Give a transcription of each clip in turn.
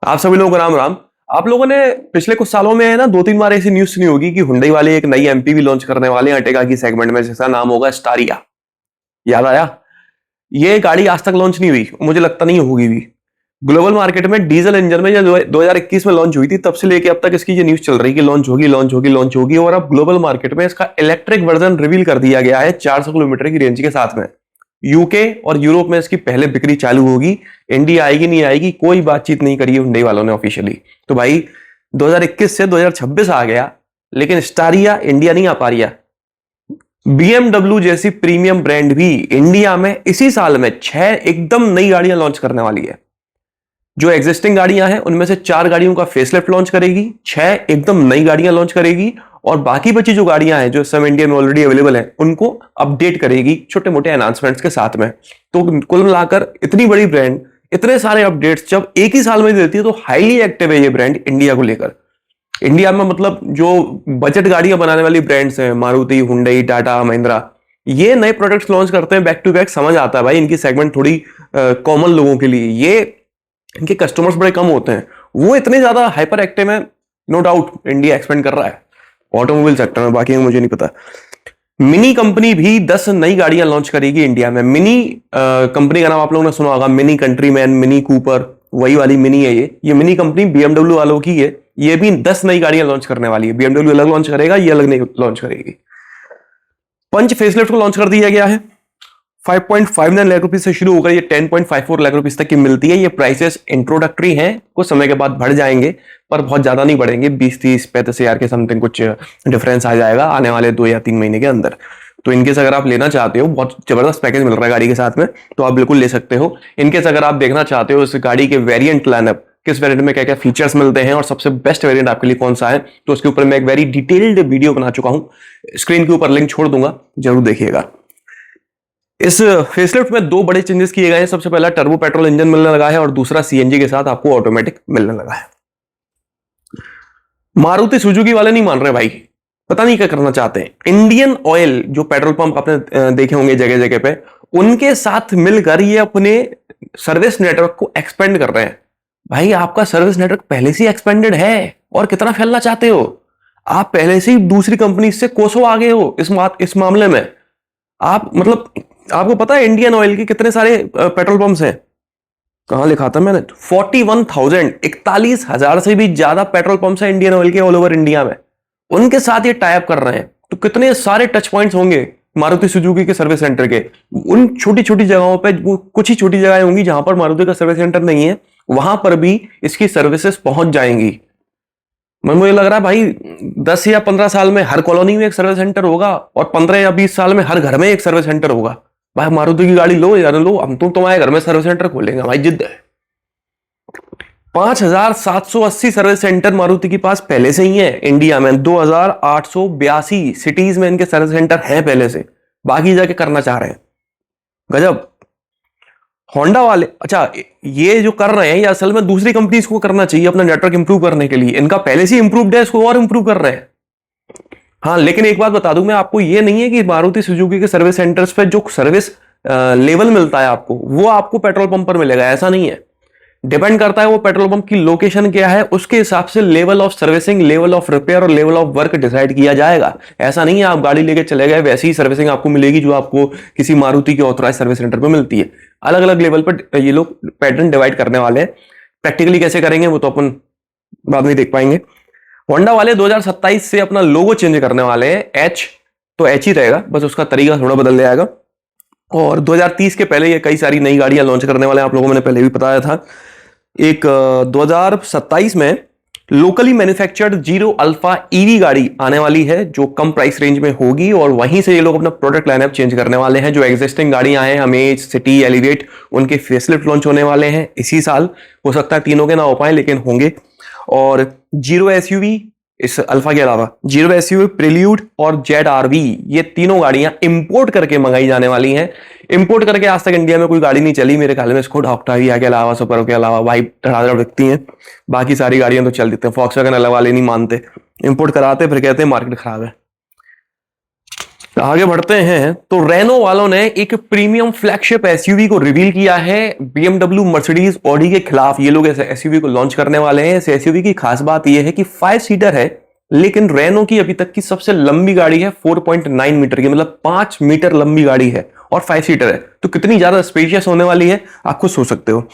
आप सभी लोगों को राम राम। आप लोगों ने पिछले कुछ सालों में है ना 2-3 बार ऐसी न्यूज सुनी होगी कि हुंडई वाले एक नई एमपीवी लॉन्च करने वाले हैं अर्टिगा की सेगमेंट में, जिसका नाम होगा स्टारिया। याद आया? ये गाड़ी आज तक लॉन्च नहीं हुई, मुझे लगता नहीं होगी भी। ग्लोबल मार्केट में डीजल इंजन में जब 2021 में लॉन्च हुई थी, तब से लेके अब तक इसकी ये न्यूज चल रही है कि लॉन्च होगी लॉन्च होगी लॉन्च होगी, और अब ग्लोबल मार्केट में इसका इलेक्ट्रिक वर्जन रिवील कर दिया गया है 400 किलोमीटर की रेंज के साथ में। यूके और यूरोप में इसकी पहले बिक्री चालू होगी। इंडिया आएगी नहीं आएगी कोई बातचीत नहीं करी है हुंडई वालों ने ऑफिशियली। तो भाई 2021 से 2026 आ गया, लेकिन स्टारिया इंडिया नहीं आ पा रही है। BMW जैसी प्रीमियम ब्रांड भी इंडिया में इसी साल में 6 एकदम नई गाड़ियां लॉन्च करने वाली है। जो एग्जिस्टिंग गाड़ियां हैं उनमें से 4 गाड़ियों का फेसलिफ्ट लॉन्च करेगी, 6 एकदम नई गाड़ियां लॉन्च करेगी, और बाकी बची जो गाड़ियां हैं जो इस समय इंडिया में ऑलरेडी अवेलेबल है उनको अपडेट करेगी छोटे मोटे अनाउंसमेंट्स के साथ में। तो कुल मिलाकर इतनी बड़ी ब्रांड इतने सारे अपडेट्स जब एक ही साल में देती है तो हाईली एक्टिव है ये ब्रांड इंडिया को लेकर। इंडिया में मतलब जो बजट गाड़ियां बनाने वाली ब्रांड्स हैं, मारुति, हुंडई, टाटा, महिंद्रा, ये नए प्रोडक्ट्स लॉन्च करते हैं बैक टू बैक। समझ आता है भाई, इनकी सेगमेंट थोड़ी कॉमन लोगों के लिए, ये इनके कस्टमर्स बड़े कम होते हैं, वो इतने ज्यादा हाइपर एक्टिव है। नो डाउट इंडिया एक्सपेंड कर रहा है ऑटोमोबाइल सेक्टर में, बाकी मुझे नहीं पता। मिनी कंपनी भी 10 नई गाड़ियां लॉन्च करेगी इंडिया में। मिनी कंपनी का नाम आप लोगों ने सुना होगा, मिनी कंट्रीमैन, मिनी कूपर, वही वाली मिनी है ये मिनी कंपनी BMW वालों की है। ये भी 10 नई गाड़ियां लॉन्च करने वाली है। BMW अलग लॉन्च करेगा, ये अलग नहीं लॉन्च करेगी। पंच फेसलिफ्ट को लॉन्च कर दिया गया है। 5.59 लाख रुपए से शुरू होकर ये 10.54 लाख रुपए तक की मिलती है। ये प्राइसेस इंट्रोडक्टरी हैं, कुछ समय के बाद बढ़ जाएंगे, पर बहुत ज्यादा नहीं बढ़ेंगे। 20-30-35 हजार के समथिंग कुछ डिफरेंस आ जाएगा आने वाले 2 या 3 महीने के अंदर। तो इनकेस अगर आप लेना चाहते हो, बहुत जबरदस्त पैकेज मिल रहा है गाड़ी के साथ में, तो आप बिल्कुल ले सकते हो। इनकेस अगर आप देखना चाहते हो इस गाड़ी के वेरिएंट लाइनअप, किस वेरिएंट में क्या क्या फीचर्स मिलते हैं और सबसे बेस्ट वेरिएंट आपके लिए कौन सा है, तो उसके ऊपर मैं एक वेरी डिटेल्ड वीडियो बना चुका हूं। स्क्रीन के ऊपर लिंक छोड़ दूंगा, जरूर देखिएगा। इस फेसलिफ्ट में 2 बड़े चेंजेस किए गए हैं। सबसे पहला टर्बो पेट्रोल इंजन मिलने लगा है, और दूसरा सीएनजी के साथ आपको ऑटोमेटिक मिलने लगा है। मारुति सुजुकी वाले नहीं मान रहे भाई, पता नहीं क्या करना चाहते हैं। इंडियन ऑयल जो पेट्रोल पंप आपने देखे होंगे जगह जगह पे, उनके साथ मिलकर ये अपने सर्विस नेटवर्क को एक्सपेंड कर रहे हैं। भाई आपका सर्विस नेटवर्क पहले से एक्सपेंडेड है, और कितना फैलना चाहते हो? आप पहले से ही दूसरी कंपनी से कोसों आगे हो इस मामले में। आप मतलब आपको पता है इंडियन ऑयल के कितने सारे पेट्रोल पंप्स हैं? कहां लिखा था मैंने? 41,000, 41,000 से भी ज्यादा पेट्रोल पंप्स हैं इंडियन ऑयल के ऑल ओवर इंडिया में। उनके साथ ये टाई अप कर रहे हैं, तो कितने सारे टच पॉइंट्स होंगे मारुति सुजुकी के सर्विस सेंटर के। उन छोटी छोटी जगहों पे, वो कुछ ही छोटी जगहें होंगी जहां पर मारुति का सर्विस सेंटर नहीं है, वहां पर भी इसकी सर्विसेज पहुंच जाएंगी। मुझे लग रहा है भाई 10 या 15 साल में हर कॉलोनी में एक सर्विस सेंटर होगा, और 15 या 20 साल में हर घर में एक सर्विस सेंटर होगा। भाई मारुति की गाड़ी लो यार लो, हम तो तुम्हारे घर में सर्विस सेंटर खोलेंगे, भाई जिद है। 5,780 सर्विस सेंटर मारुति के पास पहले से ही है इंडिया में। 2,882 सिटीज में इनके सर्विस सेंटर हैं पहले से, बाकी जाके करना चाह रहे हैं। गजब। होंडा वाले, अच्छा ये जो कर रहे हैं ये असल में दूसरी कंपनीज को करना चाहिए अपना नेटवर्क इंप्रूव करने के लिए। इनका पहले से इंप्रूव्ड है, इसको और इंप्रूव कर रहे हैं। हाँ, लेकिन एक बात बता दूं मैं आपको, ये नहीं है कि मारुति सुजुकी के सर्विस सेंटर्स पे जो सर्विस लेवल मिलता है आपको, वो आपको पेट्रोल पंप पर मिलेगा, ऐसा नहीं है। डिपेंड करता है वो पेट्रोल पंप की लोकेशन क्या है, उसके हिसाब से level of servicing, level of repair और लेवल ऑफ वर्क डिसाइड किया जाएगा। ऐसा नहीं है आप गाड़ी लेके चले गए वैसी ही सर्विसिंग आपको मिलेगी जो आपको किसी मारुति के ऑथराइज सर्विस सेंटर पे मिलती है। अलग अलग लेवल पर ये लोग पैटर्न डिवाइड करने वाले हैं। प्रैक्टिकली कैसे करेंगे वो तो अपन बाद में देख पाएंगे। होंडा वाले 2027 से अपना लोगो चेंज करने वाले हैं। एच तो एच ही रहेगा, बस उसका तरीका थोड़ा बदल जाएगा। और 2030 के पहले ये कई सारी नई गाड़ियां लॉन्च करने वाले हैं, आप लोगों ने पहले भी बताया था। एक 2027 में locally manufactured zero alpha EV गाड़ी आने वाली है, जो कम प्राइस रेंज में होगी, और वहीं से ये लोग अपना प्रोडक्ट लाइनअप चेंज करने वाले हैं। जो एग्जिस्टिंग गाड़ियां हैं, अमेज, सिटी, एलिवेट, उनके फेसलिफ्ट लॉन्च होने वाले हैं इसी साल। हो सकता है तीनों के ना हो पाए, लेकिन होंगे। और जीरो एसयूवी इस अल्फा के अलावा, जीरो एसयूवी, प्रील्यूड और जेड आरवी, ये तीनों गाड़ियां इंपोर्ट करके मंगाई जाने वाली हैं। इंपोर्ट करके आज तक इंडिया में कोई गाड़ी नहीं चली मेरे ख्याल में, स्कोडा ऑक्टाविया के अलावा, सुपर के अलावा, भाई धड़ाधड़ बिकती हैं। बाकी सारी गाड़ियां तो चल देते हैं। फॉक्सवैगन अलग वाले नहीं मानते, इंपोर्ट कराते फिर कहते हैं मार्केट खराब है। आगे बढ़ते हैं तो रेनो वालों ने एक प्रीमियम फ्लैगशिप एसयूवी को रिवील किया है BMW, मर्सिडीज, ऑडी के खिलाफ। ये लोग इस एसयूवी को लॉन्च करने वाले हैं। इस एसयूवी की खास बात यह है कि 5 सीटर है, लेकिन रेनो की अभी तक की सबसे लंबी गाड़ी है 4.9 मीटर की, मतलब 5 मीटर लंबी गाड़ी है और 5 सीटर है। तो कितनी ज्यादा स्पेशियस होने वाली है आप खुद सोच सकते हो।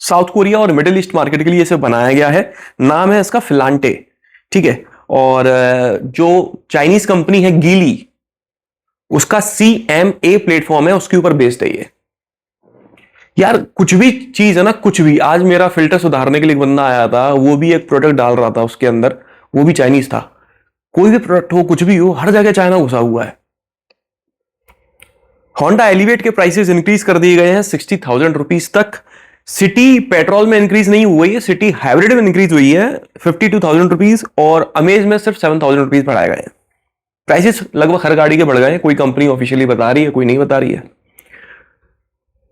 साउथ कोरिया और मिडिल ईस्ट मार्केट के लिए इसे बनाया गया है। नाम है इसका फिलांटे, ठीक है। और जो चाइनीज कंपनी है गीली, उसका CMA प्लेटफॉर्म है, उसके ऊपर बेस्ड है ये। यार कुछ भी चीज है ना, कुछ भी। आज मेरा फिल्टर सुधारने के लिए एक बंदा आया था, वो भी एक प्रोडक्ट डाल रहा था उसके अंदर, वो भी चाइनीज था। कोई भी प्रोडक्ट हो, कुछ भी हो, हर जगह चाइना घुसा हुआ है। होंडा एलिवेट के प्राइसेस इंक्रीज कर दिए गए हैं 60,000 रुपीज तक। सिटी पेट्रोल में इंक्रीज नहीं हुई है, सिटी हाइब्रिड में इंक्रीज हुई है 52,000 रुपीज, और अमेज में सिर्फ 7,000 रुपीज बढ़ाए गए हैं। प्राइसेस लगभग हर गाड़ी के बढ़ गए हैं, कोई कंपनी ऑफिशियली बता रही है, कोई नहीं बता रही है।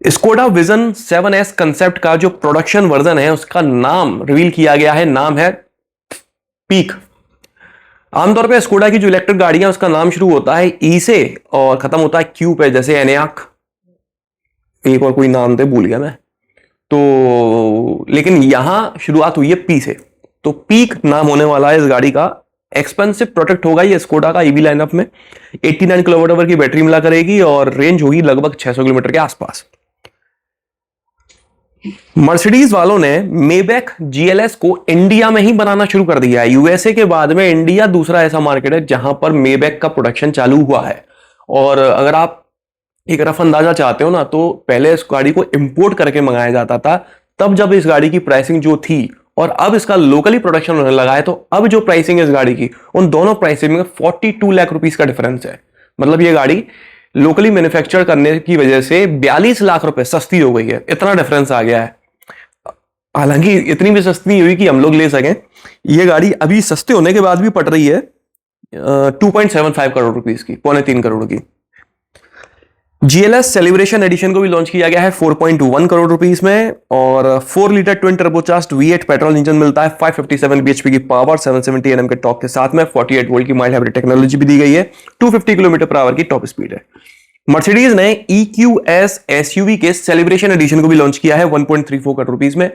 स्कोडा विजन 7S कंसेप्ट का जो प्रोडक्शन वर्जन है उसका नाम रिवील किया गया है, नाम है पीक। आमतौर पे स्कोडा की जो इलेक्ट्रिक गाड़ियां उसका नाम शुरू होता है ई से और खत्म होता है क्यू पे, जैसे एनियाक, एक और कोई नाम थे भूल गया मैं तो, लेकिन यहां शुरुआत हुई है पी से। तो पीक नाम होने वाला है इस गाड़ी का। एक्सपेंसिव प्रोडक्ट होगा ये स्कोडा का ईवी लाइनअप में। 89 किलोवाट आवर की बैटरी मिला करेगी और रेंज होगी लगभग 600 किलोमीटर के आसपास। मर्सिडीज वालों ने मेबैक GLS को इंडिया में ही बनाना शुरू कर दिया है। यूएसए के बाद में इंडिया दूसरा ऐसा मार्केट है जहां पर मेबैक का प्रोडक्शन चालू हुआ है। और अगर आप एक रफ अंदाजा चाहते हो ना, तो पहले इस गाड़ी को इंपोर्ट करके मंगाया जाता था, तब जब इस गाड़ी की प्राइसिंग जो थी, और अब इसका लोकली प्रोडक्शन होने लगा है, तो अब जो प्राइसिंग है इस गाड़ी की, उन दोनों प्राइसिंग में 42 लाख रुपीस का डिफरेंस है। मतलब ये गाड़ी लोकली मैन्युफैक्चर करने की वजह से 42 लाख रुपए सस्ती हो गई है, इतना डिफरेंस आ गया है। हालांकि इतनी भी सस्ती नहीं हुई कि हम लोग ले सकें। ये गाड़ी अभी सस्ते होने के बाद भी पड़ रही है 2.75 करोड़ रुपीस की, 2.25 करोड़ की। GLS सेलिब्रेशन एडिशन को भी लॉन्च किया गया है 4.1 करोड़ रुपीस में, और 4 litre twin turbocharged V8 petrol engine मिलता है, 557 bhp की पावर, 770 Nm के टॉर्क के साथ में 48 वोल्ट की माइल्ड हाइब्रिड टेक्नोलॉजी भी दी गई है, 250 किलोमीटर पर आवर की टॉप स्पीड है। मर्सिडीज ने EQS SUV के सेलिब्रेशन एडिशन को भी लॉन्च किया है 1.34 करोड़ रुपीस में।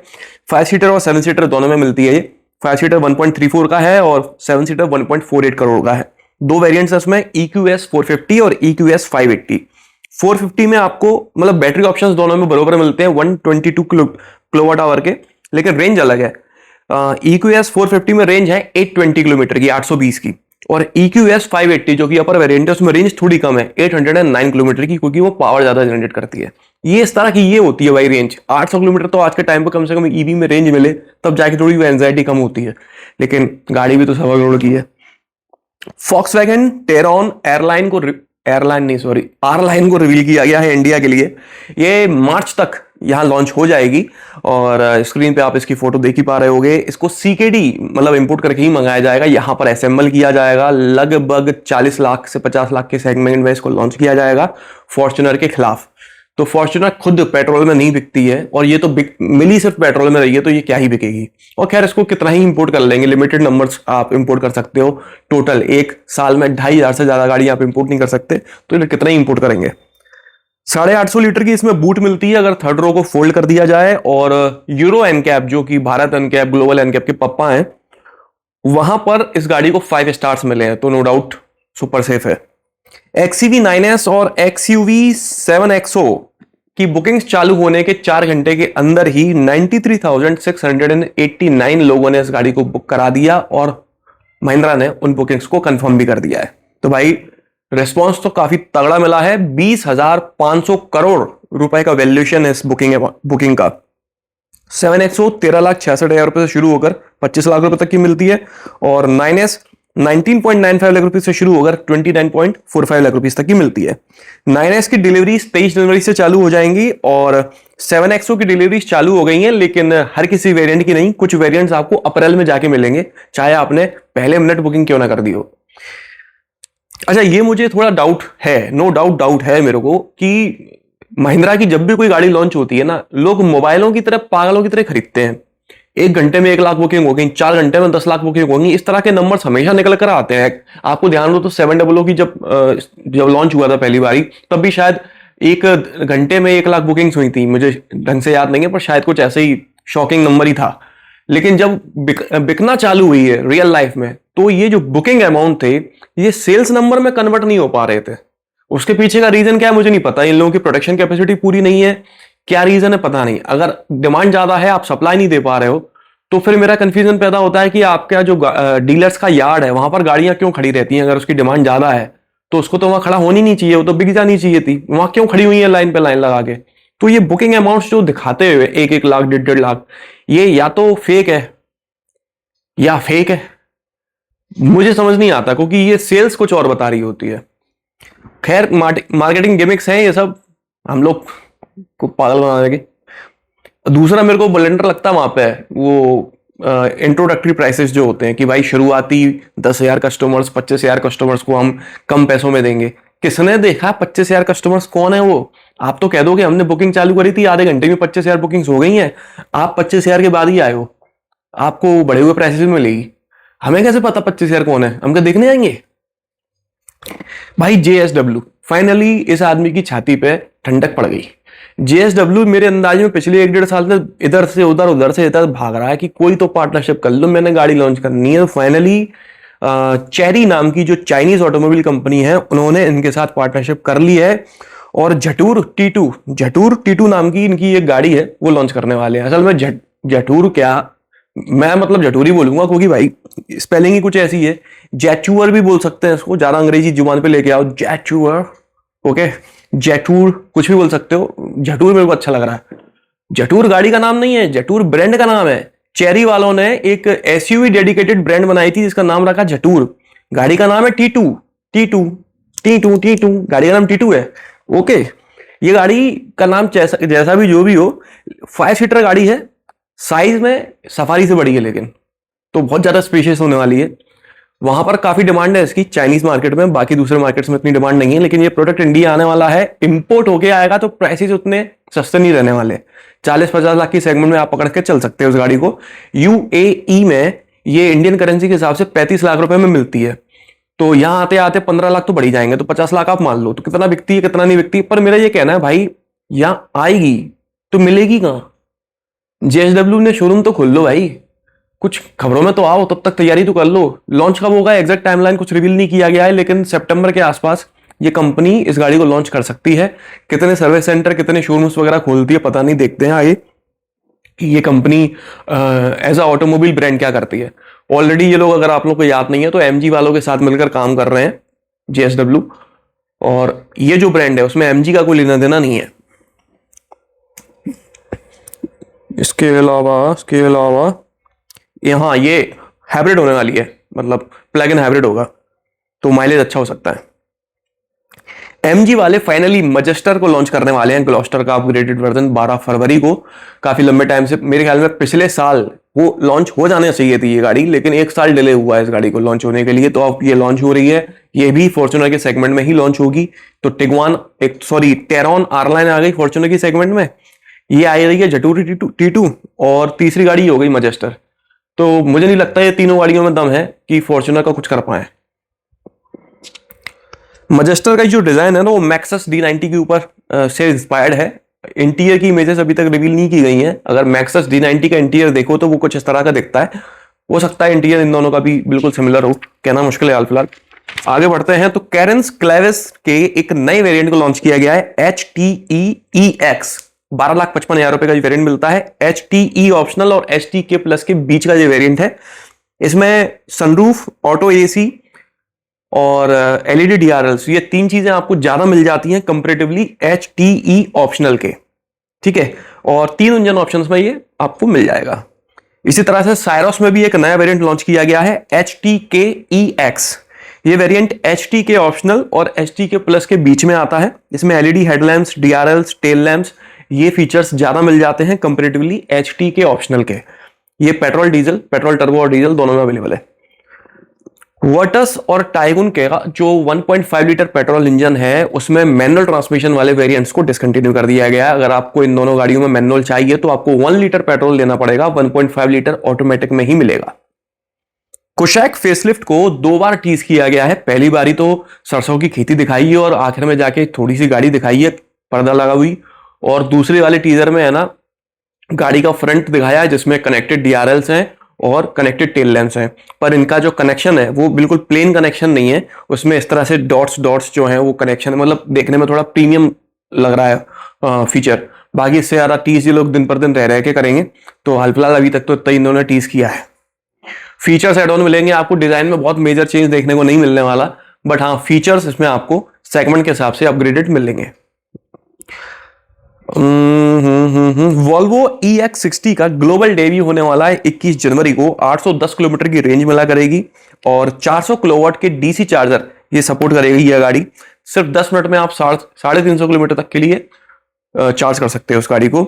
5 सीटर और 7 सीटर दोनों में मिलती है ये। 5 सीटर 1.34 का है और 7 सीटर 1.48 करोड़ का है। दो वेरिएंट्स है उसमें, EQS 450 और EQS 580। 450 में आपको मतलब बैटरी ऑप्शंस दोनों में बराबर मिलते हैं 122 किलोवाट आवर के, लेकिन रेंज अलग है। EQS 450 में रेंज है 820 किलोमीटर की, 820 की, और EQS 580 जो कि अपर वेरिएंट है उसमें रेंज थोड़ी कम है, 809 किलोमीटर की, क्योंकि वो पावर ज्यादा जनरेट करती है। ये इस तरह की ये होती है भाई रेंज। 800 किलोमीटर तो आज के टाइम पर कम से कम ईवी में रेंज मिले तब जाके थोड़ी एंजाइटी कम होती है, लेकिन गाड़ी भी तो 1.25 करोड़ की है। Volkswagen टेरॉन आर-लाइन को रिवील किया गया है इंडिया के लिए। ये मार्च तक यहां लॉन्च हो जाएगी, और स्क्रीन पे आप इसकी फोटो देख ही पा रहे होगे। इसको CKD मतलब इंपोर्ट करके ही मंगाया जाएगा, यहां पर असेंबल किया जाएगा। लगभग 40 लाख से 50 लाख के सेगमेंट में इसको लॉन्च किया जाएगा फॉर्च्यूनर के खिलाफ। तो फॉर्च्यूनर खुद पेट्रोल में नहीं बिकती है, और ये तो मिली सिर्फ पेट्रोल में रही है, तो ये क्या ही बिकेगी। और खैर इसको कितना ही इंपोर्ट कर लेंगे, लिमिटेड नंबर्स आप इंपोर्ट कर सकते हो। टोटल एक साल में 2,500 से ज्यादा गाड़ी आप इंपोर्ट नहीं कर सकते, तो ये कितना ही इंपोर्ट करेंगे। 850 लीटर की इसमें बूट मिलती है अगर थर्ड रो को फोल्ड कर दिया जाए, और यूरो एनकैप जो कि भारत एनकैप, ग्लोबल एनकैप के पप्पा हैं, वहां पर इस गाड़ी को 5 स्टार्स मिले हैं, तो नो डाउट सुपर सेफ है। XUV 9S और XUV 7XO की बुकिंग्स चालू होने के 4 घंटे के अंदर ही 93,689 लोगों ने इस गाड़ी को बुक करा दिया, और महिंद्रा ने उन बुकिंग्स को कंफर्म भी कर दिया है। तो भाई रिस्पांस तो काफी तगड़ा मिला है। 20,500 करोड़ रुपए का वैल्यूएशन है इस बुकिंग का। 7XO 13,66,000 रुपए से शुरू होकर 25 लाख रुपए तक की मिलती है, और 9S 19.95 लाख रुपए से शुरू होकर 29.45 लाख रुपए तक की मिलती है। 9S की डिलीवरी 23 जनवरी से चालू हो जाएंगी, और 7XO की डिलीवरी चालू हो गई है, लेकिन हर किसी वेरिएंट की नहीं। कुछ वेरिएंट्स आपको अप्रैल में जाके मिलेंगे, चाहे आपने पहले मिनट बुकिंग क्यों ना कर दी हो। अच्छा, ये मुझे थोड़ा डाउट है, नो डाउट है मेरे को, कि महिंद्रा की जब भी कोई गाड़ी लॉन्च होती है ना, लोग मोबाइलों की तरह पागलों की तरह खरीदते हैं। 1 घंटे में 1 लाख बुकिंग हो गई, 4 घंटे में 10 लाख बुकिंग होंगी, इस तरह के नंबर्स हमेशा निकल कर आते हैं। आपको ध्यान हो तो 700 की जब लॉन्च हुआ था पहली बारी, तब भी शायद 1 घंटे में 1 लाख बुकिंग्स हुई थी, मुझे ढंग से याद नहीं है, पर शायद कुछ ऐसे ही शॉकिंग नंबर ही था। लेकिन जब बिकना चालू हुई है रियल लाइफ में, तो ये जो बुकिंग अमाउंट थे ये सेल्स नंबर में कन्वर्ट नहीं हो पा रहे थे। उसके पीछे का रीजन क्या है मुझे नहीं पता, इन लोगों की प्रोडक्शन कैपेसिटी पूरी नहीं है, क्या रीजन है पता नहीं। अगर डिमांड ज्यादा है, आप सप्लाई नहीं दे पा रहे हो, तो फिर मेरा कंफ्यूजन पैदा होता है कि आपका जो डीलर्स का यार्ड है वहां पर गाड़ियां क्यों खड़ी रहती हैं। अगर उसकी डिमांड ज्यादा है तो उसको तो वहां खड़ा होनी नहीं चाहिए, वो तो बिक जानी चाहिए थी, वहां क्यों खड़ी हुई है लाइन पे लाइन लगा के। तो ये बुकिंग अमाउंट जो दिखाते हुए 1-1 लाख 1.5 लाख, ये या तो फेक है या फेक है, मुझे समझ नहीं आता, क्योंकि ये सेल्स कुछ और बता रही होती है। खैर मार्केटिंग गिमिक्स हैं ये सब, हम लोग को पागल बना देंगे। दूसरा मेरे को ब्लेंडर लगता है वहां पे वो इंट्रोडक्टरी प्राइसेस जो होते हैं कि भाई शुरुआती 10,000 कस्टमर्स 25,000 कस्टमर्स को हम कम पैसों में देंगे। किसने देखा 25,000 कस्टमर्स कौन है वो? आप तो कह दो कि हमने बुकिंग चालू करी थी, आधे घंटे में 25,000 बुकिंग्स हो गई हैं, आप 25,000 के बाद ही आए हो, आपको बढ़े हुए प्राइसेस में मिलेगी। हमें कैसे पता 25,000 कौन है? हम क्या देखने जाएंगे? भाई JSW फाइनली इस आदमी की छाती पे ठंडक पड़ गई। JSW मेरे अंदाज में पिछले 1-1.5 साल से इधर से उधर इधर भाग रहा है कि कोई तो पार्टनरशिप कर लो, मैंने गाड़ी लॉन्च करनी है। फाइनली चेरी नाम की जो चाइनीज ऑटोमोबाइल कंपनी है, उन्होंने इनके साथ पार्टनरशिप कर ली है और जटूर T2 नाम की इनकी एक गाड़ी है वो लॉन्च करने वाले हैं। असल में जटूर क्या, मैं मतलब जटूरी बोलूंगा क्योंकि भाई स्पेलिंग ही कुछ ऐसी है। जैचूअर भी बोल सकते हैं इसको, ज्यादा अंग्रेजी जुबान पे लेके आओ, जैचूअर, ओके, जैटूर कुछ भी बोल सकते हो, जटूर मेरे को अच्छा लग रहा है। जटूर गाड़ी का नाम नहीं है, जटूर ब्रांड का नाम है। चेरी वालों ने एक SUV डेडिकेटेड ब्रांड बनाई थी जिसका नाम रखा जटूर। गाड़ी का नाम है T2 गाड़ी का नाम T2 है, ओके। ये गाड़ी का नाम जैसा भी जो भी हो, 5 सीटर गाड़ी है, साइज में सफारी से बड़ी है, लेकिन तो बहुत ज्यादा स्पेशियस होने वाली है। वहां पर काफी डिमांड है इसकी चाइनीज मार्केट में, बाकी दूसरे मार्केट्स में इतनी डिमांड नहीं है। लेकिन ये प्रोडक्ट इंडिया आने वाला है, इंपोर्ट होके आएगा, तो प्राइसेस उतने सस्ते नहीं रहने वाले। 40-50 लाख की सेगमेंट में आप पकड़ के चल सकते हो उस गाड़ी को। UAE में ये इंडियन करेंसी के हिसाब से 35 लाख रुपए में मिलती है, तो यहां आते आते 15 लाख तो बढ़ ही जाएंगे, तो 50 लाख आप मान लो। तो कितना बिकती है कितना नहीं बिकती, पर मेरा ये कहना है भाई यहां आएगी तो मिलेगी कहां? JSW ने शोरूम तो खोल लो भाई, कुछ खबरों में तो आओ, तब तक तैयारी तो कर लो। लॉन्च कब होगा एग्जैक्ट टाइमलाइन कुछ रिवील नहीं किया गया है, लेकिन सितंबर के आसपास ये कंपनी इस गाड़ी को लॉन्च कर सकती है। कितने सर्विस सेंटर कितने शोरूम्स वगैरह खोलती है पता नहीं, देखते हैं आगे ये company as a automobile brand क्या करती है। ऑलरेडी ये लोग, अगर आप लोग को याद नहीं है, तो MG वालों के साथ मिलकर काम कर रहे हैं JSW, और ये जो ब्रांड है उसमें MG का कोई लेना देना नहीं है। इसके अलावा यहाँ ये हाइब्रिड होने वाली है, मतलब प्लग इन हाइब्रिड होगा, तो माइलेज अच्छा हो सकता है। MG वाले फाइनली मजेस्टर को लॉन्च करने वाले हैं, ग्लॉस्टर का अपग्रेडेड वर्जन 12 फरवरी को। काफी लंबे टाइम से, मेरे ख्याल में पिछले साल वो लॉन्च हो जाने चाहिए थी ये गाड़ी, लेकिन 1 साल डिले हुआ है इस गाड़ी को लॉन्च होने के लिए। तो अब ये लॉन्च हो रही है, ये भी फॉर्च्यूनर के सेगमेंट में ही लॉन्च होगी। तो टेरॉन R-Line आ गई फॉर्च्यूनर की सेगमेंट में, ये आ रही है जटूरी T2, और तीसरी गाड़ी हो गई मजेस्टर। तो मुझे नहीं लगता ये तीनों गाड़ियों में दम है कि फॉर्च्यूनर का कुछ कर पाए। मजेस्टर का जो डिजाइन है ना, वो मैक्सस D90 के ऊपर से इंस्पायर्ड है। इंटीरियर की इमेजेस अभी तक रिवील नहीं की गई हैं। अगर मैक्सस D90 का इंटीरियर देखो तो वो कुछ इस तरह का दिखता है, हो सकता है इंटीरियर इन दोनों का भी बिल्कुल सिमिलर हो, कहना मुश्किल है फिलहाल। आगे बढ़ते हैं तो कैरेंस क्लेविस के एक नए वेरिएंट को लॉन्च किया गया है, HTE-EX। 12,55,000 रुपए का वेरिएंट मिलता है। HTE ऑप्शनल और HTK प्लस के बीच का ये वेरिएंट है। इसमें सनरूफ, ऑटो AC और LED DRLs, ये 3 चीजें आपको ज्यादा मिल जाती हैं कंपैरेटिवली HTE ऑप्शनल के, ठीक है। और 3 इंजन ऑप्शंस में ये आपको मिल जाएगा। इसी तरह से साइरोस में भी एक नया वेरिएंट लॉन्च किया गया है, HTK-EX। ये वेरिएंट HTK ऑप्शनल और HTK प्लस के बीच में आता है। इसमें LED headlamps, DRLs, tail lamps, ये फीचर्स ज्यादा मिल जाते हैं कंपैरेटिवली HTK ऑप्शनल के। ये पेट्रोल टर्बो और डीजल दोनों में अवेलेबल है। वर्टस और टाइगुन का जो 1.5 लीटर पेट्रोल इंजन है उसमें मैनुअल ट्रांसमिशन वाले वेरिएंट्स को डिसकंटिन्यू कर दिया गया है। अगर आपको इन दोनों गाड़ियों में मैनुअल चाहिए तो आपको 1 लीटर पेट्रोल लेना पड़ेगा, 1.5 लीटर ऑटोमेटिक में ही मिलेगा। कुशैक फेसलिफ्ट को 2 बार टीज किया गया है। पहली बारी तो सरसों की खेती दिखाई है और आखिर में जाके थोड़ी सी गाड़ी दिखाई है पर्दा लगा हुई, और दूसरे वाले टीजर में है ना गाड़ी का फ्रंट दिखाया है जिसमें कनेक्टेड डीआरएल्स हैं और कनेक्टेड टेल लैंप्स हैं, पर इनका जो कनेक्शन है वो बिल्कुल प्लेन कनेक्शन नहीं है, उसमें इस तरह से डॉट्स डॉट्स जो हैं वो कनेक्शन, मतलब देखने में थोड़ा प्रीमियम लग रहा है फीचर। बाकी इससे ज्यादा टीज ये लोग दिन पर दिन रह के करेंगे, तो हाल फिलहाल अभी तक तो इतना इन्होंने टीज किया है। फीचर्स एड ऑन मिलेंगे आपको, डिजाइन में बहुत मेजर चेंज देखने को नहीं मिलने वाला, बट हाँ फीचर्स इसमें आपको सेगमेंट के हिसाब से अपग्रेडेड मिलेंगे। वॉल्वो EX60 का ग्लोबल डेब्यू होने वाला है 21 जनवरी को। 810 किलोमीटर की रेंज मिला करेगी और 400 किलोवाट के डीसी चार्जर ये सपोर्ट करेगी। यह गाड़ी सिर्फ 10 मिनट में आप 350 किलोमीटर तक के लिए चार्ज कर सकते हैं उस गाड़ी को।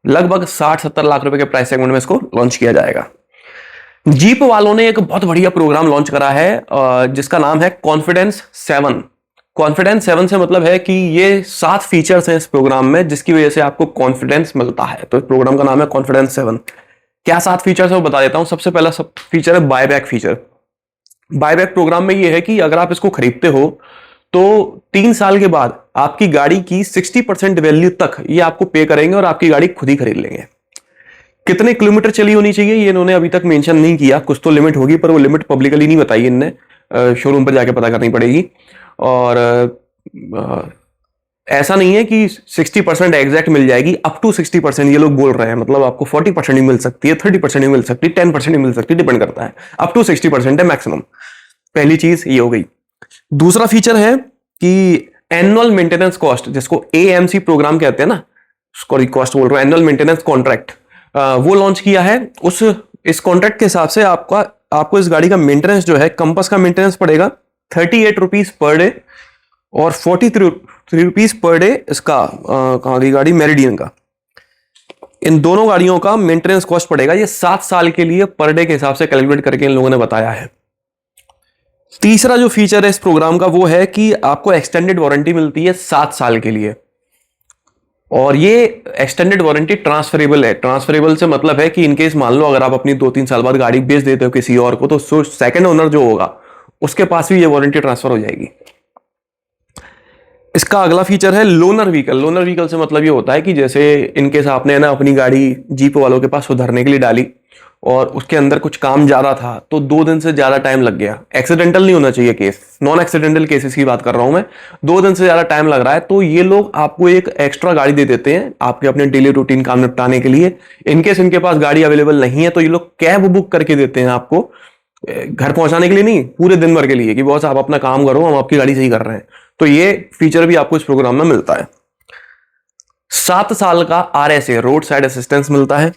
लगभग 60-70 लाख रुपए के प्राइस सेगमेंट में इसको लॉन्च किया जाएगा। जीप वालों ने एक बहुत बढ़िया प्रोग्राम लॉन्च करा है जिसका नाम है कॉन्फिडेंस 7। कॉन्फिडेंस 7 से मतलब है कि ये 7 फीचर्स हैं इस प्रोग्राम में जिसकी वजह से आपको कॉन्फिडेंस मिलता है, तो इस प्रोग्राम का नाम है कॉन्फिडेंस 7। क्या 7 फीचर्स है वो बता देता हूं। सबसे पहला सब फीचर है बायबैक फीचर। बायबैक प्रोग्राम में ये है कि अगर आप इसको खरीदते हो तो 3 साल के बाद आपकी गाड़ी की 60% वैल्यू तक ये आपको पे करेंगे और आपकी गाड़ी खुद ही खरीद लेंगे। कितने किलोमीटर चली होनी चाहिए ये इन्होंने अभी तक मेंशन नहीं किया, कुछ तो लिमिट होगी पर वो लिमिट पब्लिकली नहीं बताई इनने, शोरूम पर जाके पता करनी पड़ेगी। और ऐसा नहीं है कि 60% एग्जैक्ट मिल जाएगी, अप टू 60% ये लोग बोल रहे हैं, मतलब आपको 40% ही मिल सकती है, 30% ही मिल सकती है, 10% ही मिल सकती है, डिपेंड करता है। अप टू 60% है मैक्सिमम। पहली चीज ये हो गई। दूसरा फीचर है कि एनुअल मेंटेनेंस कॉस्ट, जिसको AMC प्रोग्राम कहते हैं ना, कॉस्ट बोल रहा हूं, एनुअल मेंटेनेंस कॉन्ट्रैक्ट, वो लॉन्च किया है। इस कॉन्ट्रैक्ट के हिसाब से आपको इस गाड़ी का मेंटेनेंस जो है, कंपास का मेंटेनेंस पड़ेगा 38 रुपीज पर डे और 43 रुपीज पर डे इसका कहां की गाड़ी, मेरिडियन का। इन दोनों गाड़ियों का मेंटेनेंस कॉस्ट पड़ेगा। ये 7 साल के लिए पर डे के हिसाब से कैलकुलेट करके इन लोगों ने बताया है। तीसरा जो फीचर है इस प्रोग्राम का वो है कि आपको एक्सटेंडेड वारंटी मिलती है 7 साल के लिए, और ये एक्सटेंडेड वारंटी ट्रांसफरेबल है। ट्रांसफरेबल से मतलब है कि इनकेस मान लो अगर आप अपनी 2-3 साल बाद गाड़ी बेच देते हो किसी और को, तो सेकंड ओनर जो होगा उसके पास भी ये वारंटी ट्रांसफर हो जाएगी। इसका अगला फीचर है लोनर व्हीकल। लोनर व्हीकल से मतलब ये होता है कि जैसे इनकेस आपने ना अपनी गाड़ी जीप वालों के पास सुधारने के लिए डाली और उसके अंदर कुछ काम ज्यादा था तो 2 दिन से ज्यादा टाइम लग गया, एक्सीडेंटल नहीं होना चाहिए केस, नॉन एक्सीडेंटल केसेस की बात कर रहा हूं मैं, 2 दिन से ज्यादा टाइम लग रहा है, तो ये लोग आपको एक एक्स्ट्रा गाड़ी दे देते हैं आपके अपने डेली रूटीन काम निपटाने के लिए। इनकेस इनके पास गाड़ी अवेलेबल नहीं है तो ये लोग कैब बुक करके देते हैं आपको, घर पहुंचाने के लिए नहीं, पूरे दिन भर के लिए, कि बॉस आप अपना काम करो, हम आपकी गाड़ी सही कर रहे हैं। तो ये फीचर भी आपको इस प्रोग्राम में मिलता है। 7 साल का RSA, रोड साइड असिस्टेंस मिलता है,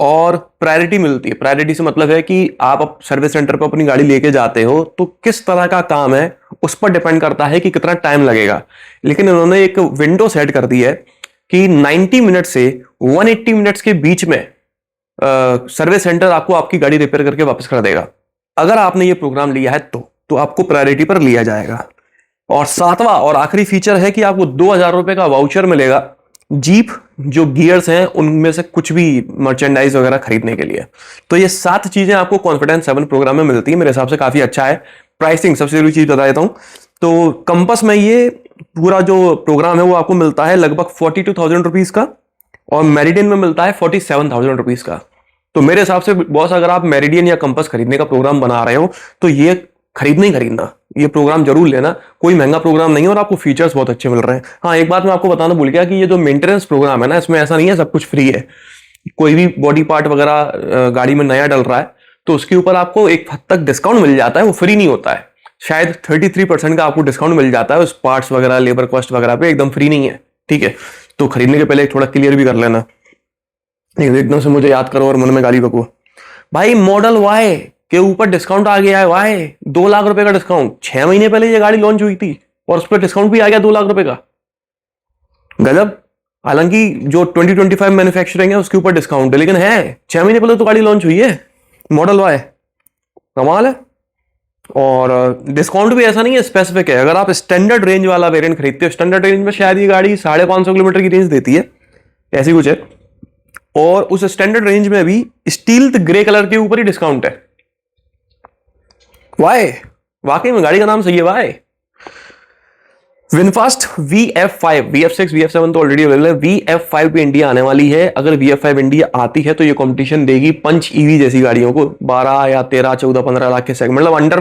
और प्रायोरिटी मिलती है। प्रायोरिटी से मतलब है कि आप सर्विस सेंटर पर अपनी गाड़ी लेके जाते हो तो किस तरह का काम है उस पर डिपेंड करता है कि कितना टाइम लगेगा। लेकिन उन्होंने एक विंडो सेट कर दी है कि 90 मिनट से 180 मिनट्स के बीच में सर्विस सेंटर आपको आपकी गाड़ी रिपेयर करके वापस कर देगा। अगर आपने ये प्रोग्राम लिया है तो आपको प्रायोरिटी पर लिया जाएगा। और 7वां और आखिरी फीचर है कि आपको 2000 रुपए का वाउचर मिलेगा जीप जो गियर्स हैं उनमें से कुछ भी मर्चेंडाइज वगैरह खरीदने के लिए। तो ये 7 चीजें आपको कॉन्फिडेंस 7 प्रोग्राम में मिलती है, मेरे हिसाब से काफी अच्छा है। प्राइसिंग सबसे जरूरी चीज बता देता हूं, तो कंपास में ये पूरा जो प्रोग्राम है वो आपको मिलता है लगभग 42,000 रुपीज का, और मेरिडियन में मिलता है 47,000 रुपीज का। तो मेरे हिसाब से बॉस अगर आप मेरिडियन या कंपास खरीदने का प्रोग्राम बना रहे हो तो ये खरीदना ही खरीदना, ये प्रोग्राम जरूर लेना। कोई महंगा प्रोग्राम नहीं है और आपको फीचर्स बहुत अच्छे मिल रहे हैं। हाँ, एक बात मैं आपको बताना भूल गया कि ये जो मेंटेनेंस प्रोग्राम है ना, इसमें ऐसा नहीं है सब कुछ फ्री है। कोई भी बॉडी पार्ट वगैरह गाड़ी में नया डल रहा है तो उसके ऊपर आपको एक हद तक डिस्काउंट मिल जाता है, वो फ्री नहीं होता है। शायद 33% का आपको डिस्काउंट मिल जाता है उस पार्ट्स वगैरह, लेबर कॉस्ट वगैरह पे, एकदम फ्री नहीं है, ठीक है। तो खरीदने के पहले थोड़ा क्लियर भी कर लेना, एकदम से मुझे याद करो और मन में गाली बको। भाई मॉडल वाई के ऊपर डिस्काउंट आ गया है, वाई 2 लाख रुपए का डिस्काउंट। 6 महीने पहले ये गाड़ी लॉन्च हुई थी और उस पर डिस्काउंट भी आ गया 2 लाख रुपए का, गजब। हालांकि जो 2025 मैन्युफैक्चरिंग है उसके ऊपर डिस्काउंट है, लेकिन है 6 महीने पहले तो गाड़ी लॉन्च हुई है, मॉडल वाई, कमाल है। और डिस्काउंट भी ऐसा नहीं है, स्पेसिफिक है। अगर आप स्टैंडर्ड रेंज वाला वेरिएंट खरीदते हो, स्टैंडर्ड रेंज में शायद ये गाड़ी 550 किलोमीटर की रेंज देती है, ऐसी कुछ है। और उस स्टैंडर्ड रेंज में भी स्टील ग्रे कलर के ऊपर ही डिस्काउंट है। वाई, वाकई में गाड़ी का नाम सही है Y. VinFast VF5, VF6, VF7 तो ऑलरेडी अवेलेबल है, VF5 भी इंडिया आने वाली है। अगर VF5 इंडिया आती है तो ये कंपटीशन देगी पंच ईवी जैसी गाड़ियों को, 12 या 13, 14, 15 लाख के सेगमेंट, मतलब अंडर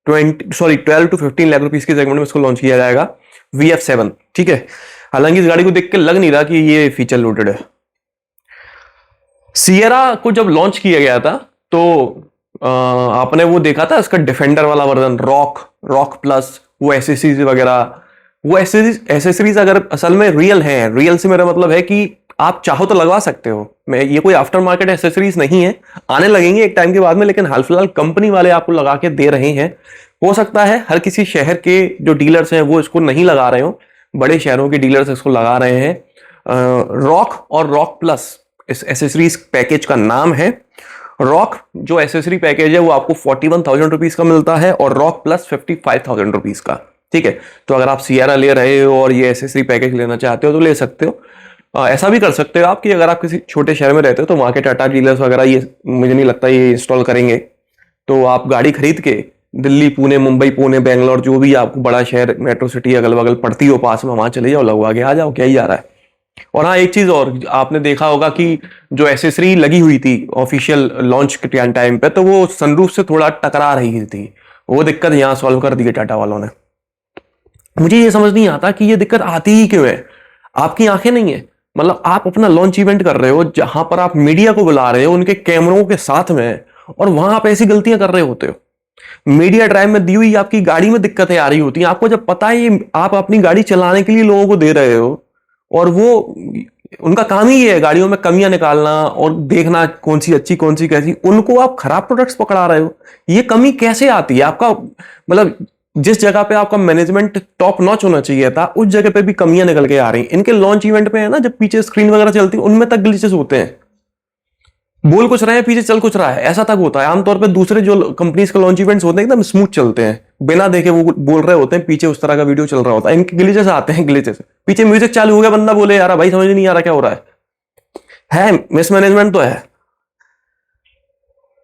12 to 15 लाख रुपीस के सेगमेंट में इसको लॉन्च किया जाएगा VF7, ठीक है। हालांकि इस गाड़ी को देख के लग नहीं रहा कि ये फीचर लोडेड है। सियरा को जब लॉन्च किया गया था तो आपने वो देखा था इसका डिफेंडर वाला वर्जन, रॉक प्लस, वो एसेसरीज वगैरह, वो एसेसरीज अगर असल में रियल हैं, रियल से मेरा मतलब है कि आप चाहो तो लगवा सकते हो। मैं ये कोई आफ्टर मार्केट एसेसरीज नहीं है, आने लगेंगे एक टाइम के बाद में, लेकिन हाल फिलहाल कंपनी वाले आपको लगा के दे रहे हैं। हो सकता है हर किसी शहर के जो डीलर्स हैं वो इसको नहीं लगा रहे हो, बड़े शहरों के डीलर्स इसको लगा रहे हैं। रॉक और रॉक प्लस इस एसेसरीज पैकेज का नाम है। रॉक जो एसेसरी पैकेज है वो आपको 41,000 रुपीज का मिलता है और रॉक प्लस 55,000 रुपीज का, ठीक है। तो अगर आप सियरा ले रहे हो और ये एसेसरी पैकेज लेना चाहते हो तो ले सकते हो। ऐसा भी कर सकते हो आप कि अगर आप किसी छोटे शहर में रहते हो तो वहां के टाटा डीलर्स वगैरह ये मुझे नहीं लगता ये इंस्टॉल करेंगे, तो आप गाड़ी खरीद के दिल्ली, पुणे, मुंबई, पुणे, बेंगलोर, जो भी आपको बड़ा शहर, मेट्रो सिटी अगल बगल पड़ती हो पास में, वहां चले जाओ, लगवा के आ जाओ, क्या ही जा रहा है। और हाँ, एक चीज और आपने देखा होगा कि जो एसेसरी लगी हुई थी ऑफिशियल लॉन्च के टाइम पे, तो वो सनरूफ से थोड़ा टकरा रही थी। वो दिक्कत यहाँ सॉल्व कर दी है टाटा वालों ने। मुझे ये समझ नहीं आता कि ये दिक्कत आती ही क्यों है। आपकी आंखें नहीं है, मतलब आप अपना लॉन्च इवेंट कर रहे हो जहां पर आप मीडिया को बुला रहे हो उनके कैमरों के साथ में, और वहां आप ऐसी गलतियां कर रहे होते हो। मीडिया ड्राइव में दी हुई आपकी गाड़ी में दिक्कतें आ रही होती हैं, आपको जब पता है ये आप अपनी गाड़ी चलाने के लिए लोगों को दे रहे हो, और वो उनका काम ही ये है गाड़ियों में कमियां निकालना और देखना कौन सी अच्छी कौन सी कैसी, उनको आप खराब प्रोडक्ट्स पकड़ा रहे हो। ये कमी कैसे आती है? आपका मतलब जिस जगह पे आपका मैनेजमेंट टॉप नॉच होना चाहिए था उस जगह पे भी कमियां निकल के आ रही हैं। इनके लॉन्च इवेंट पे है ना, जब पीछे स्क्रीन वगैरह चलती है उनमें तक ग्लिचेस होते हैं, बोल कुछ रहे हैं पीछे चल कुछ रहा है, ऐसा तक होता है। आमतौर पे दूसरे जो कंपनीज के लॉन्च इवेंट्स होते हैं एकदम स्मूथ चलते हैं, बिना देखे वो बोल रहे होते हैं, पीछे उस तरह का वीडियो चल रहा होता है। इनके ग्लिचेस आते हैं, ग्लिचेस पीछे म्यूजिक चालू हो गया, बंदा बोले यार भाई समझ नहीं आ रहा क्या हो रहा है मिसमैनेजमेंट तो है।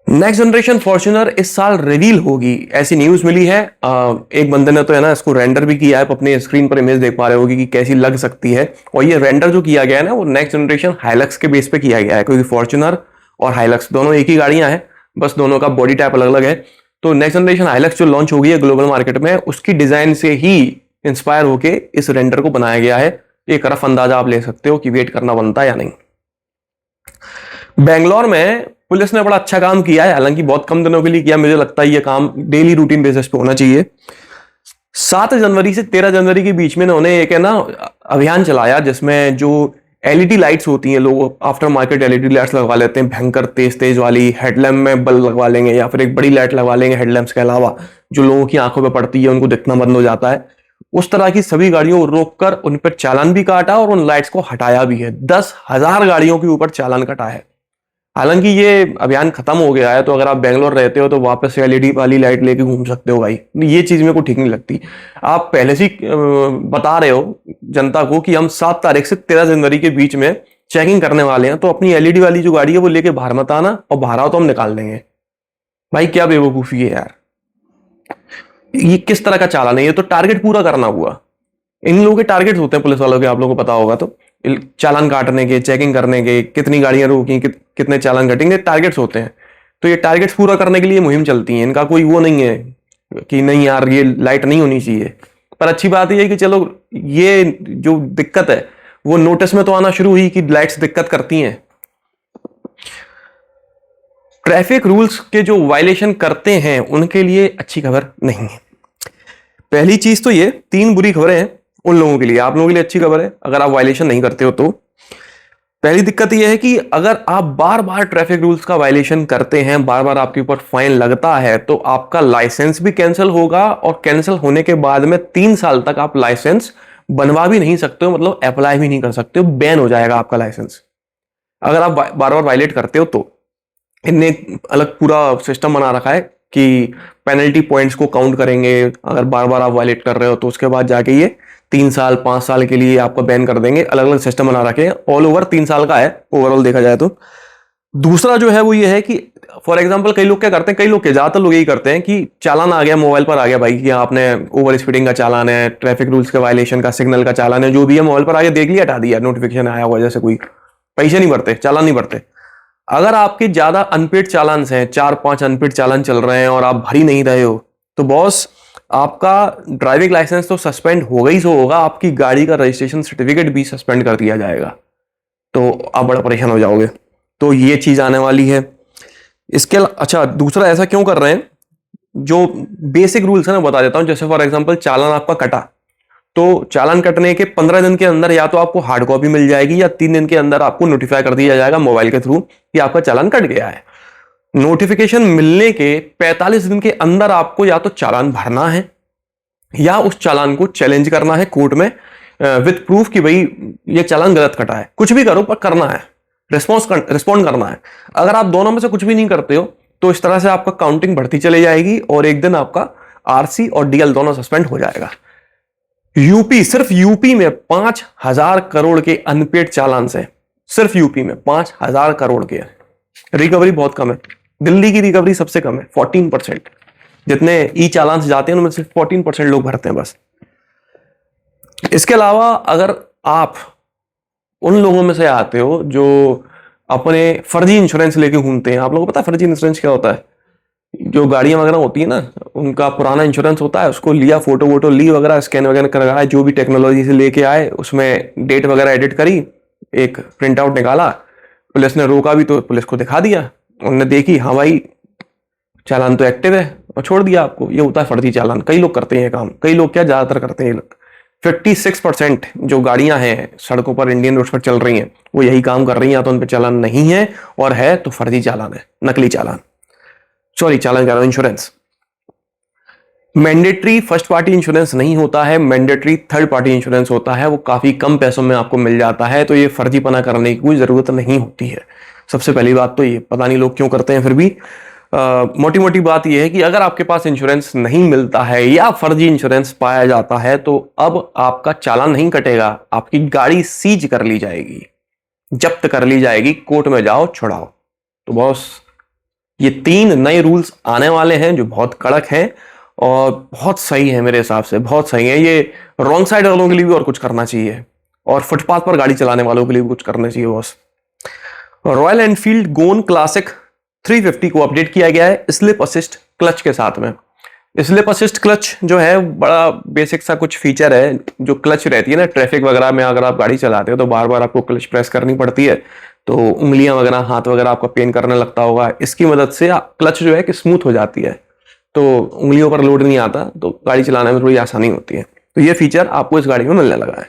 नेक्स्ट जनरेशन फॉर्च्यूनर इस साल रिवील होगी, ऐसी न्यूज मिली है। एक बंदे ने तो है ना इसको रेंडर भी किया है, आप अपने स्क्रीन पर इमेज देख पा रहे होगी कि कैसी लग सकती है। और ये रेंडर जो किया गया है ना वो नेक्स्ट जनरेशन हाइलक्स के बेस पे किया गया है, क्योंकि फॉर्च्यूनर और हाइलक्स दोनों एक ही गाड़ियां हैं, बस दोनों का बॉडी टाइप अलग अलग है। तो नेक्स्ट जनरेशन हाइलक्स जो लॉन्च होगी है ग्लोबल मार्केट में, उसकी डिजाइन से ही इंस्पायर होके इस रेंडर को बनाया गया है। एक रफ अंदाजा आप ले सकते हो कि वेट करना बनता है या नहीं। बेंगलोर में पुलिस ने बड़ा अच्छा काम किया है, हालांकि बहुत कम दिनों के लिए किया, मुझे लगता है ये काम डेली रूटीन बेसिस पे होना चाहिए। 7 जनवरी से 13 जनवरी के बीच में उन्होंने एक है ना अभियान चलाया जिसमें जो एलईडी लाइट्स होती हैं, लोग आफ्टर मार्केट एलईडी लाइट्स लगवा लेते हैं, भयंकर तेज तेज वाली, हेडलैम्प में बल्ब लगवा लेंगे या फिर एक बड़ी लाइट लगवा लेंगे हेडलैम्प्स के अलावा, जो लोगों की आंखों पे पड़ती है उनको दिखना बंद हो जाता है। उस तरह की सभी गाड़ियों को रोककर उन पर चालान भी काटा और उन लाइट्स को हटाया भी है। 10,000 गाड़ियों के ऊपर चालान कटा है। हालांकि ये अभियान खत्म हो गया है, तो अगर आप बेंगलोर रहते हो तो वापस से एलईडी वाली लाइट लेके घूम सकते हो भाई। ये चीज मेरे को ठीक नहीं लगती। आप पहले से बता रहे हो जनता को कि हम 7 तारीख से 13 जनवरी के बीच में चेकिंग करने वाले हैं, तो अपनी एलईडी वाली जो गाड़ी है वो लेके बाहर मत आना, और बाहर आओ तो हम निकाल देंगे। भाई क्या बेवकूफी है यार, ये किस तरह का चालान है? ये तो टारगेट पूरा करना हुआ। इन लोगों के टारगेट्स होते हैं पुलिस वालों के, आप लोगों को पता होगा, तो चालान काटने के, चेकिंग करने के, कितनी गाड़ियां रोकी, कितने चालान कटेंगे, टारगेट्स होते हैं। तो ये टारगेट्स पूरा करने के लिए मुहिम चलती है, इनका कोई वो नहीं है कि नहीं यार ये लाइट नहीं होनी चाहिए। पर अच्छी बात यह है कि चलो ये जो दिक्कत है वो नोटिस में तो आना शुरू हुई कि लाइट्स दिक्कत करती हैं। ट्रैफिक रूल्स के जो वायलेशन करते हैं उनके लिए अच्छी खबर नहीं है। पहली चीज तो ये 3 बुरी खबरें हैं उन लोगों के लिए, आप लोगों के लिए अच्छी खबर है अगर आप वायलेशन नहीं करते हो तो। पहली दिक्कत यह है कि अगर आप बार बार ट्रैफिक रूल्स का वायलेशन करते हैं, बार बार आपके ऊपर फाइन लगता है, तो आपका लाइसेंस भी कैंसिल होगा, और कैंसिल होने के बाद में 3 साल तक आप लाइसेंस बनवा भी नहीं सकते हो, मतलब अप्लाई भी नहीं कर सकते हो, बैन हो जाएगा आपका लाइसेंस अगर आप बार बार वायलेट करते हो तो। इनने अलग पूरा सिस्टम बना रखा है कि पेनल्टी पॉइंट्स को काउंट करेंगे, अगर बार बार आप वायलेट कर रहे हो तो उसके बाद जाके ये 3 साल 5 साल के लिए आपको बैन कर देंगे। अलग अलग सिस्टम बना रखे हैं, ऑल ओवर 3 साल का है ओवरऑल देखा जाए तो। दूसरा जो है वो ये है कि फॉर एग्जांपल कई लोग क्या करते हैं, कई लोग ज्यादातर लोग यही करते हैं कि चालान आ गया मोबाइल पर, आ गया भाई कि आपने ओवर स्पीडिंग का चालान है, ट्रैफिक रूल्स के वायलेशन का, सिग्नल का चालान है, जो भी है मोबाइल पर आ गया, देख लिया, हटा दिया, नोटिफिकेशन आया हुआ, जैसे कोई पैसे नहीं भरते, चालान नहीं भरते। अगर आपके ज्यादा अनपेड चालान हैं, 4-5 अनपेड चालान चल रहे हैं और आप भर ही नहीं रहे हो, तो बॉस आपका ड्राइविंग लाइसेंस तो सस्पेंड होगा ही सो होगा, आपकी गाड़ी का रजिस्ट्रेशन सर्टिफिकेट भी सस्पेंड कर दिया जाएगा, तो आप बड़ा परेशान हो जाओगे। तो ये चीज आने वाली है। इसके अच्छा, दूसरा ऐसा क्यों कर रहे हैं, जो बेसिक रूल्स है ना बता देता हूं। जैसे फॉर एग्जांपल चालान आपका कटा, तो चालान कटने के 15 दिन के अंदर या तो आपको हार्ड कॉपी मिल जाएगी, या 3 दिन के अंदर आपको नोटिफाई कर दिया जाएगा मोबाइल के थ्रू कि आपका चालान कट गया है। नोटिफिकेशन मिलने के 45 दिन के अंदर आपको या तो चालान भरना है, या उस चालान को चैलेंज करना है कोर्ट में विद प्रूफ कि भाई ये चालान गलत कटा है। कुछ भी करो पर करना है, रिस्पॉन्ड करना है। अगर आप दोनों में से कुछ भी नहीं करते हो तो इस तरह से आपका काउंटिंग बढ़ती चली जाएगी और एक दिन आपका आरसी और डीएल दोनों सस्पेंड हो जाएगा। यूपी, सिर्फ यूपी में 5,000 करोड़ के अनपेड चालान से, सिर्फ यूपी में 5,000 करोड़ के। रिकवरी बहुत कम है, दिल्ली की रिकवरी सबसे कम है, 14%। जितने ई चालान से जाते हैं उनमें सिर्फ 14% लोग भरते हैं बस। इसके अलावा अगर आप उन लोगों में से आते हो जो अपने फर्जी इंश्योरेंस लेके घूमते हैं, आप लोगों को पता है फर्जी इंश्योरेंस क्या होता है? जो गाड़ियां वगैरह होती है ना, उनका पुराना इंश्योरेंस होता है, उसको लिया, फोटो वोटो ली वगैरह, स्कैन वगैरह करवाया, जो भी टेक्नोलॉजी से लेके आए, उसमें डेट वगैरह एडिट करी, एक प्रिंट आउट निकाला, पुलिस ने रोका भी तो पुलिस को दिखा दिया, उन्होंने देखी हाँ भाई चालान तो एक्टिव है, और छोड़ दिया आपको। ये होता है फर्जी चालान। कई लोग करते हैं ये काम, कई लोग क्या ज्यादातर करते हैं ये लोग। 56% जो गाड़ियां हैं सड़कों पर इंडियन रोड पर चल रही हैं वो यही काम कर रही हैं, या तो उन पर चालान नहीं है, और है तो फर्जी चालान है, नकली चालान, सॉरी चालान कह रहा हूं, insurance. Mandatory first party insurance नहीं होता है, मैंडेटरी थर्ड पार्टी इंश्योरेंस होता है, वो काफी कम पैसों में आपको मिल जाता है, तो ये फर्जीपना करने की कोई जरूरत नहीं होती है। सबसे पहली बात तो ये, पता नहीं लोग क्यों करते हैं फिर भी। मोटी मोटी बात यह है कि अगर आपके पास इंश्योरेंस नहीं मिलता है या फर्जी इंश्योरेंस पाया जाता है तो अब आपका चालान नहीं कटेगा, आपकी गाड़ी सीज कर ली जाएगी, जब्त कर ली जाएगी, कोर्ट में जाओ छुड़ाओ। तो बॉस ये 3 नए रूल्स आने वाले हैं जो बहुत कड़क हैं और बहुत सही है, मेरे हिसाब से बहुत सही है। ये रॉन्ग साइड वालों के लिए भी और कुछ करना चाहिए, और फुटपाथ पर गाड़ी चलाने वालों के लिए भी कुछ करना चाहिए बॉस। रॉयल एनफील्ड गोन क्लासिक 350 को अपडेट किया गया है स्लिप असिस्ट क्लच के साथ में। स्लिप असिस्ट क्लच जो है बड़ा बेसिक सा कुछ फीचर है, जो क्लच रहती है ना ट्रैफिक वगैरह में, अगर आप गाड़ी चलाते हो तो बार बार आपको क्लच प्रेस करनी पड़ती है, तो उंगलियां वगैरह, हाथ वगैरह आपका पेन करने लगता होगा। इसकी मदद से क्लच जो है कि स्मूथ हो जाती है, तो उंगलियों पर लोड नहीं आता, तो गाड़ी चलाने में थोड़ी आसानी होती है। तो ये फीचर आपको इस गाड़ी में मिलने लगा है,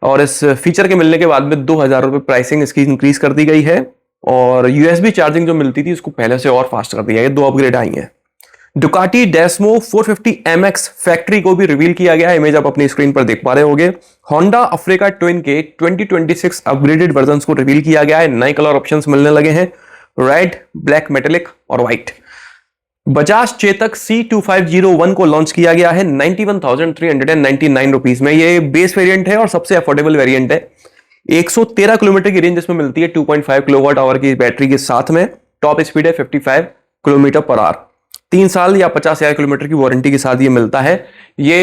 और इस फीचर के मिलने के बाद में 2,000 रुपये प्राइसिंग इसकी इंक्रीज कर दी गई है, और यूएसबी चार्जिंग जो मिलती थी उसको पहले से और फास्ट कर दिया है। 2 अपग्रेड आई हैं। डुकाटी डेस्मो 450 MX फैक्ट्री को भी रिवील किया गया है, इमेज आप अपनी स्क्रीन पर देख पा रहे होंगे। होंडा अफ्रीका ट्विन के 2026 अपग्रेडेड वर्जन्स को रिवील किया गया है, नए कलर ऑप्शंस मिलने लगे हैं, रेड, ब्लैक मेटेलिक और व्हाइट। बजाज चेतक C2501 को लॉन्च किया गया है 91,399 रुपीज में। ये बेस वेरिएंट है और सबसे अफोर्डेबल वेरिएंट है। 113 किलोमीटर की रेंज इसमें मिलती है, 2.5 किलोवाट आवर की बैटरी के साथ में। टॉप स्पीड है 55 किलोमीटर पर आवर। 3 साल या 50,000 किलोमीटर की वारंटी के साथ ये मिलता है। ये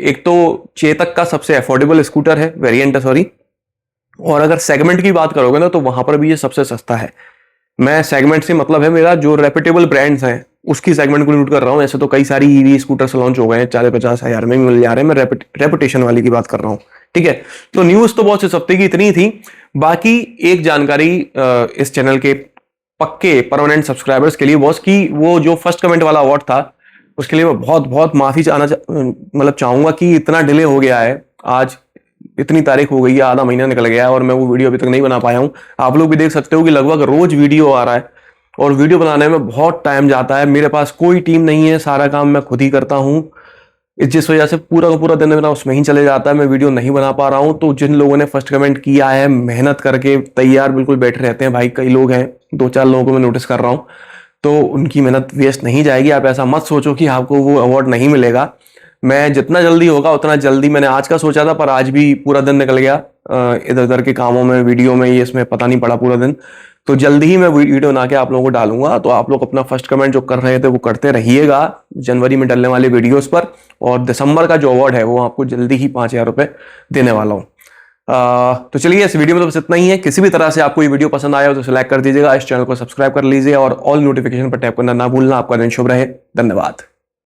एक तो चेतक का सबसे अफोर्डेबल स्कूटर है, वेरिएंट है सॉरी, और अगर सेगमेंट की बात करोगे ना तो वहां पर भी ये सबसे सस्ता है। मैं सेगमेंट से मतलब है मेरा जो रेपुटेबल ब्रांड्स हैं उसकी सेगमेंट को नोट कर रहा हूं। ऐसे तो कई सारी ईवी स्कूटर्स लॉन्च हो गए हैं, 40-50 हजार में मिल जा रहे हैं, मैं रेपुटेशन वाली की बात कर रहा हूं, ठीक है। तो न्यूज तो बहुत इस हफ्ते की इतनी थी। बाकी एक जानकारी इस चैनल के पक्के परमानेंट सब्सक्राइबर्स के लिए बॉस की, वो जो फर्स्ट कमेंट वाला अवार्ड था उसके लिए मैं बहुत बहुत माफी मतलब चाहूंगा कि इतना डिले हो गया है। आज इतनी तारीख हो गई है, आधा महीना निकल गया है और मैं वो वीडियो अभी तक नहीं बना पाया हूं। आप लोग भी देख सकते हो कि लगभग रोज वीडियो आ रहा है और वीडियो बनाने में बहुत टाइम जाता है। मेरे पास कोई टीम नहीं है, सारा काम मैं खुद ही करता हूं, जिस वजह से पूरा का पूरा दिन मेरा उसमें ही चले जाता है, मैं वीडियो नहीं बना पा रहा हूं। तो जिन लोगों ने फर्स्ट कमेंट किया है, मेहनत करके तैयार बिल्कुल बैठे रहते हैं भाई, कई लोग हैं, 2-4 लोगों को मैं नोटिस कर रहा हूं, तो उनकी मेहनत वेस्ट नहीं जाएगी। आप ऐसा मत सोचो कि आपको वो अवार्ड नहीं मिलेगा। मैं जितना जल्दी होगा उतना जल्दी, मैंने आज का सोचा था पर आज भी पूरा दिन निकल गया इधर उधर के कामों में, वीडियो में, ये इसमें पता नहीं पड़ा पूरा दिन। तो जल्दी ही मैं वीडियो बना के आप लोगों को डालूंगा। तो आप लोग अपना फर्स्ट कमेंट जो कर रहे थे वो करते रहिएगा जनवरी में डलने वाले वीडियोस पर। और दिसंबर का जो अवार्ड है वो आपको जल्दी ही 5,000 रुपये देने वाला हूँ। तो चलिए, इस वीडियो में तो बस इतना ही है। किसी भी तरह से आपको ये वीडियो पसंद आया हो तो लाइक कर दीजिएगा, इस चैनल को सब्सक्राइब कर लीजिए और ऑल नोटिफिकेशन पर टैप करना ना भूलना। आपका दिन शुभ रहे। धन्यवाद।